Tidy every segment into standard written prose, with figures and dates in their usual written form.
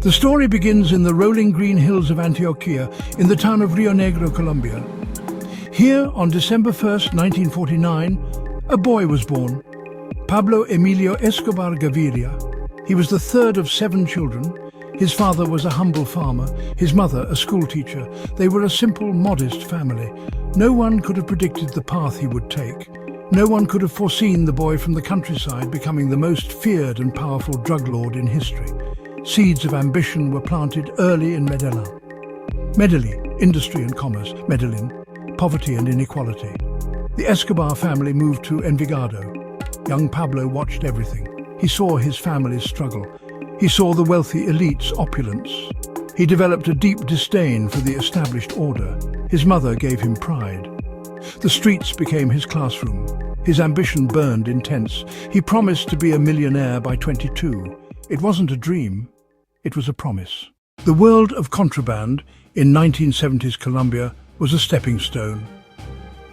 The story begins in the rolling green hills of Antioquia, in the town of Rio Negro, Colombia. Here, on December 1st, 1949, a boy was born, Pablo Emilio Escobar Gaviria. He was the third of 7 children. His father was a humble farmer, his mother a schoolteacher. They were a simple, modest family. No one could have predicted the path he would take. No one could have foreseen the boy from the countryside becoming the most feared and powerful drug lord in history. Seeds of ambition were planted early in Medellin. Medellin, industry and commerce. Medellin, poverty and inequality. The Escobar family moved to Envigado. Young Pablo watched everything. He saw his family's struggle. He saw the wealthy elite's opulence. He developed a deep disdain for the established order. His mother gave him pride. The streets became his classroom. His ambition burned intense. He promised to be a millionaire by 22. It wasn't a dream, it was a promise. The world of contraband in 1970s Colombia was a stepping stone.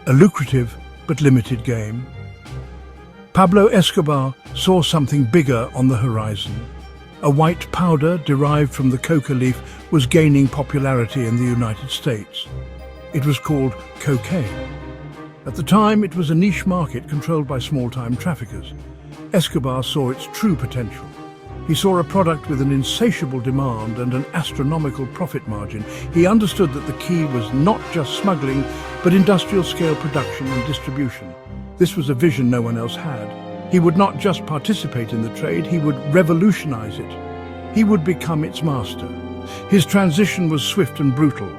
A lucrative but limited game. Pablo Escobar saw something bigger on the horizon. A white powder derived from the coca leaf was gaining popularity in the United States. It was called cocaine. At the time, it was a niche market controlled by small-time traffickers. Escobar saw its true potential. He saw a product with an insatiable demand and an astronomical profit margin. He understood that the key was not just smuggling, but industrial-scale production and distribution. This was a vision no one else had. He would not just participate in the trade, he would revolutionize it. He would become its master. His transition was swift and brutal.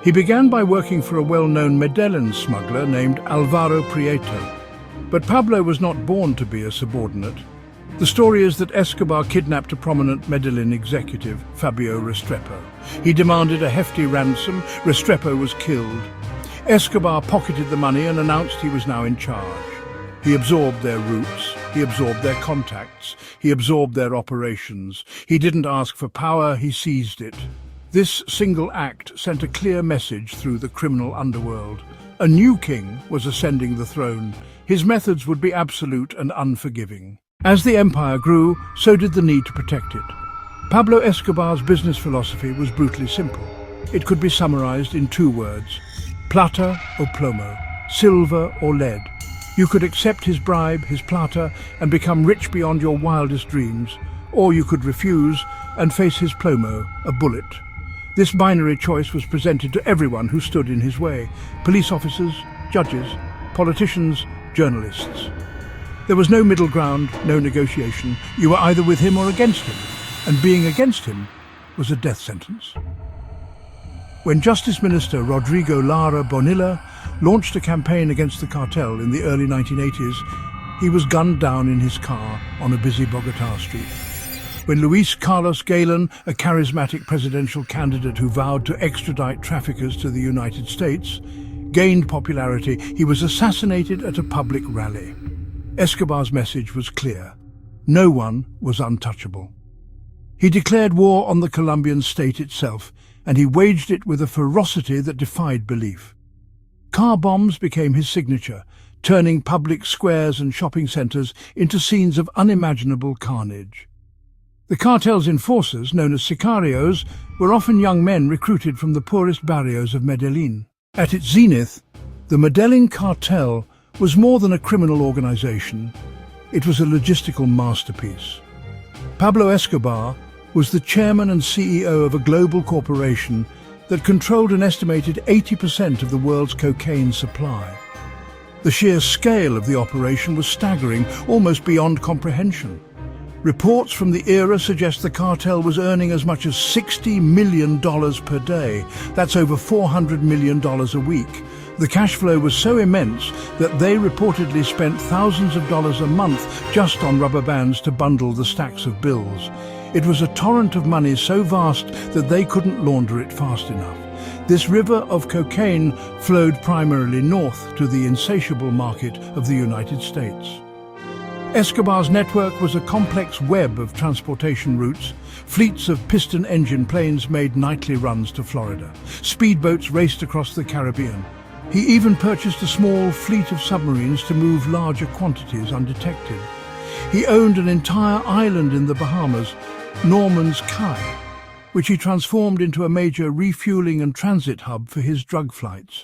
He began by working for a well-known Medellin smuggler named Alvaro Prieto. But Pablo was not born to be a subordinate. The story is that Escobar kidnapped a prominent Medellin executive, Fabio Restrepo. He demanded a hefty ransom. Restrepo was killed. Escobar pocketed the money and announced he was now in charge. He absorbed their routes, he absorbed their contacts, he absorbed their operations. He didn't ask for power, he seized it. This single act sent a clear message through the criminal underworld. A new king was ascending the throne. His methods would be absolute and unforgiving. As the empire grew, so did the need to protect it. Pablo Escobar's business philosophy was brutally simple. It could be summarized in 2 words: plata or plomo, silver or lead. You could accept his bribe, his plata, and become rich beyond your wildest dreams, or you could refuse and face his plomo, a bullet. This binary choice was presented to everyone who stood in his way: police officers, judges, politicians, journalists. There was no middle ground, no negotiation. You were either with him or against him, and being against him was a death sentence. When Justice Minister Rodrigo Lara Bonilla launched a campaign against the cartel in the early 1980s, he was gunned down in his car on a busy Bogotá street. When Luis Carlos Galen, a charismatic presidential candidate who vowed to extradite traffickers to the United States, gained popularity, he was assassinated at a public rally. Escobar's message was clear: no one was untouchable. He declared war on the Colombian state itself, and he waged it with a ferocity that defied belief. Car bombs became his signature, turning public squares and shopping centers into scenes of unimaginable carnage. The cartel's enforcers, known as sicarios, were often young men recruited from the poorest barrios of Medellin. At its zenith, the Medellin cartel was more than a criminal organization. It was a logistical masterpiece. Pablo Escobar was the chairman and CEO of a global corporation that controlled an estimated 80% of the world's cocaine supply. The sheer scale of the operation was staggering, almost beyond comprehension. Reports from the era suggest the cartel was earning as much as $60 million per day. That's over $400 million a week. The cash flow was so immense that they reportedly spent thousands of dollars a month just on rubber bands to bundle the stacks of bills. It was a torrent of money so vast that they couldn't launder it fast enough. This river of cocaine flowed primarily north to the insatiable market of the United States. Escobar's network was a complex web of transportation routes. Fleets of piston-engine planes made nightly runs to Florida. Speedboats raced across the Caribbean. He even purchased a small fleet of submarines to move larger quantities undetected. He owned an entire island in the Bahamas, Norman's Cay. which he transformed into a major refueling and transit hub for his drug flights.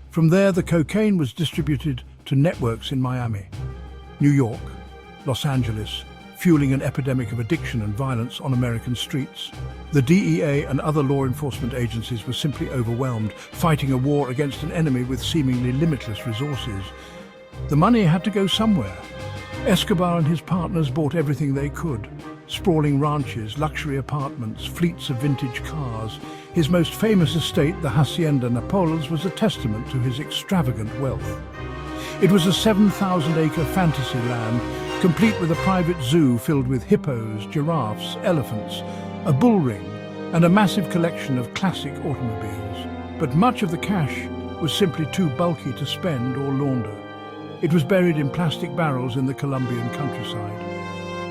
From there, the cocaine was distributed to networks in Miami, New York, Los Angeles, fueling an epidemic of addiction and violence on American streets. The DEA and other law enforcement agencies were simply overwhelmed, fighting a war against an enemy with seemingly limitless resources. The money had to go somewhere. Escobar and his partners bought everything they could. Sprawling ranches, luxury apartments, fleets of vintage cars. His most famous estate, the Hacienda Napoles, was a testament to his extravagant wealth. It was a 7,000-acre fantasy land, complete with a private zoo filled with hippos, giraffes, elephants, a bull ring, and a massive collection of classic automobiles. But much of the cash was simply too bulky to spend or launder. It was buried in plastic barrels in the Colombian countryside.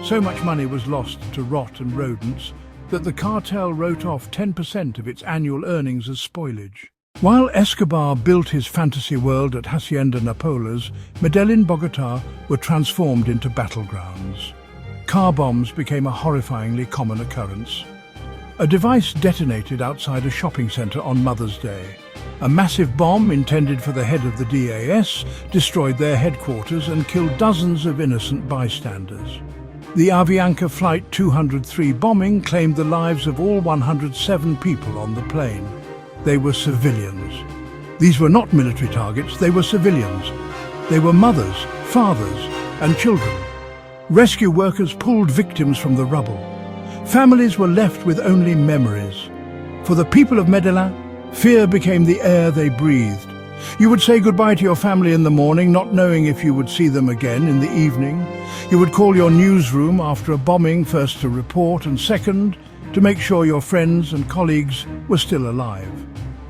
So much money was lost to rot and rodents that the cartel wrote off 10% of its annual earnings as spoilage. While Escobar built his fantasy world at Hacienda Napoles, Medellin, Bogotá were transformed into battlegrounds. Car bombs became a horrifyingly common occurrence. A device detonated outside a shopping center on Mother's Day. A massive bomb intended for the head of the DAS destroyed their headquarters and killed dozens of innocent bystanders. The Avianca Flight 203 bombing claimed the lives of all 107 people on the plane. They were civilians. These were not military targets, they were civilians. They were mothers, fathers, and children. Rescue workers pulled victims from the rubble. Families were left with only memories. For the people of Medellin, fear became the air they breathed. You would say goodbye to your family in the morning, not knowing if you would see them again in the evening. You would call your newsroom after a bombing, first to report and second, to make sure your friends and colleagues were still alive.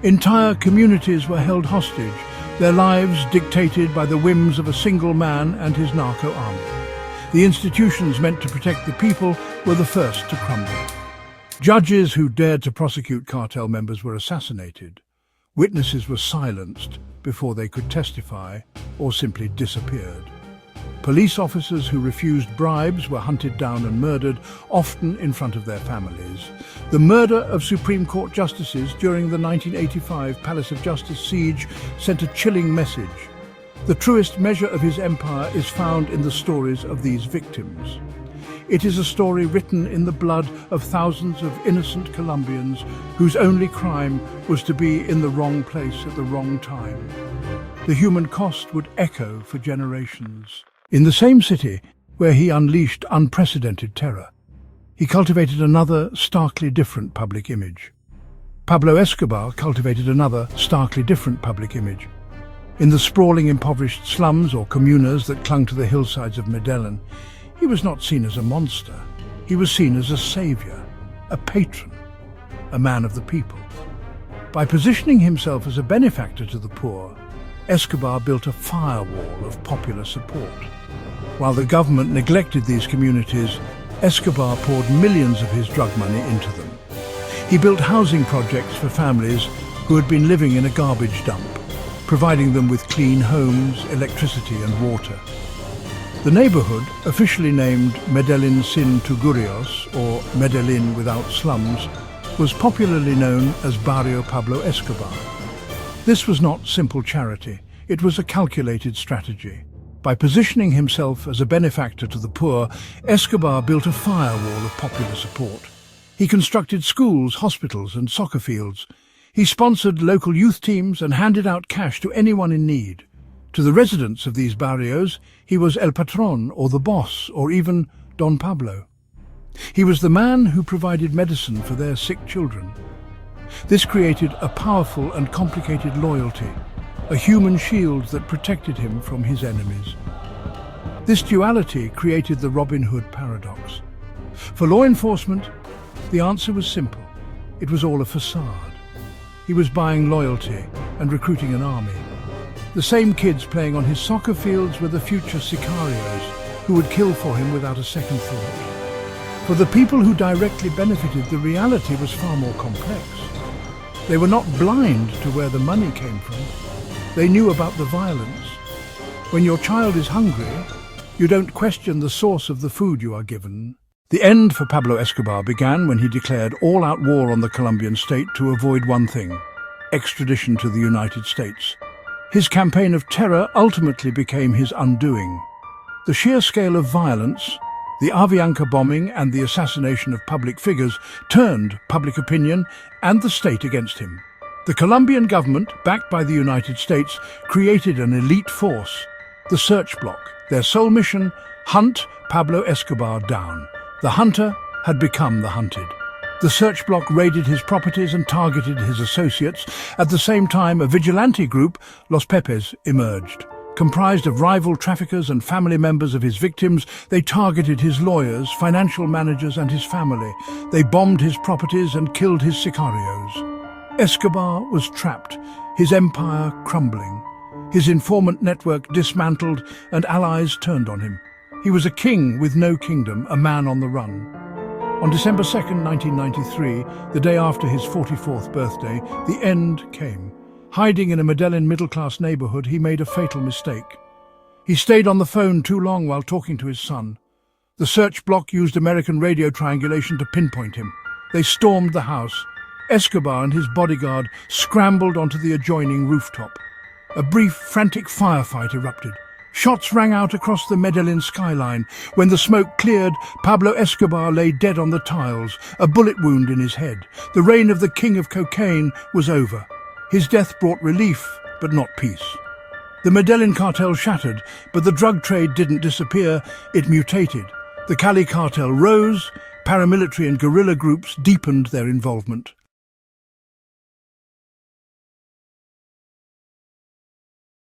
Entire communities were held hostage, their lives dictated by the whims of a single man and his narco army. The institutions meant to protect the people were the first to crumble. Judges who dared to prosecute cartel members were assassinated. Witnesses were silenced before they could testify or simply disappeared. Police officers who refused bribes were hunted down and murdered, often in front of their families. The murder of Supreme Court justices during the 1985 Palace of Justice siege sent a chilling message. The truest measure of his empire is found in the stories of these victims. It is a story written in the blood of thousands of innocent Colombians whose only crime was to be in the wrong place at the wrong time. The human cost would echo for generations. In the same city where he unleashed unprecedented terror, he cultivated another starkly different public image. Pablo Escobar cultivated another starkly different public image. In the sprawling, impoverished slums or comunas that clung to the hillsides of Medellin, he was not seen as a monster. He was seen as a savior, a patron, a man of the people. By positioning himself as a benefactor to the poor, Escobar built a firewall of popular support. While the government neglected these communities, Escobar poured millions of his drug money into them. He built housing projects for families who had been living in a garbage dump, providing them with clean homes, electricity and water. The neighborhood, officially named Medellin Sin Tugurios, or Medellin without slums, was popularly known as Barrio Pablo Escobar. This was not simple charity, it was a calculated strategy. By positioning himself as a benefactor to the poor, Escobar built a firewall of popular support. He constructed schools, hospitals and soccer fields. He sponsored local youth teams and handed out cash to anyone in need. To the residents of these barrios, he was El Patron, or the boss, or even Don Pablo. He was the man who provided medicine for their sick children. This created a powerful and complicated loyalty, a human shield that protected him from his enemies. This duality created the Robin Hood paradox. For law enforcement, the answer was simple. It was all a facade. He was buying loyalty and recruiting an army. The same kids playing on his soccer fields were the future sicarios who would kill for him without a second thought. For the people who directly benefited, the reality was far more complex. They were not blind to where the money came from. They knew about the violence. When your child is hungry, you don't question the source of the food you are given. The end for Pablo Escobar began when he declared all-out war on the Colombian state to avoid one thing: extradition to the United States. His campaign of terror ultimately became his undoing. The sheer scale of violence, the Avianca bombing and the assassination of public figures turned public opinion and the state against him. The Colombian government, backed by the United States, created an elite force, the Search Bloc. Their sole mission: hunt Pablo Escobar down. The hunter had become the hunted. The Search Bloc raided his properties and targeted his associates. At the same time, a vigilante group, Los Pepes, emerged. Comprised of rival traffickers and family members of his victims, they targeted his lawyers, financial managers and his family. They bombed his properties and killed his sicarios. Escobar was trapped, his empire crumbling. His informant network dismantled and allies turned on him. He was a king with no kingdom, a man on the run. On December 2nd, 1993, the day after his 44th birthday, the end came. Hiding in a Medellin middle-class neighborhood, he made a fatal mistake. He stayed on the phone too long while talking to his son. The Search Bloc used American radio triangulation to pinpoint him. They stormed the house. Escobar and his bodyguard scrambled onto the adjoining rooftop. A brief, frantic firefight erupted. Shots rang out across the Medellin skyline. When the smoke cleared, Pablo Escobar lay dead on the tiles, a bullet wound in his head. The reign of the king of cocaine was over. His death brought relief, but not peace. The Medellin cartel shattered, but the drug trade didn't disappear, it mutated. The Cali cartel rose, paramilitary and guerrilla groups deepened their involvement.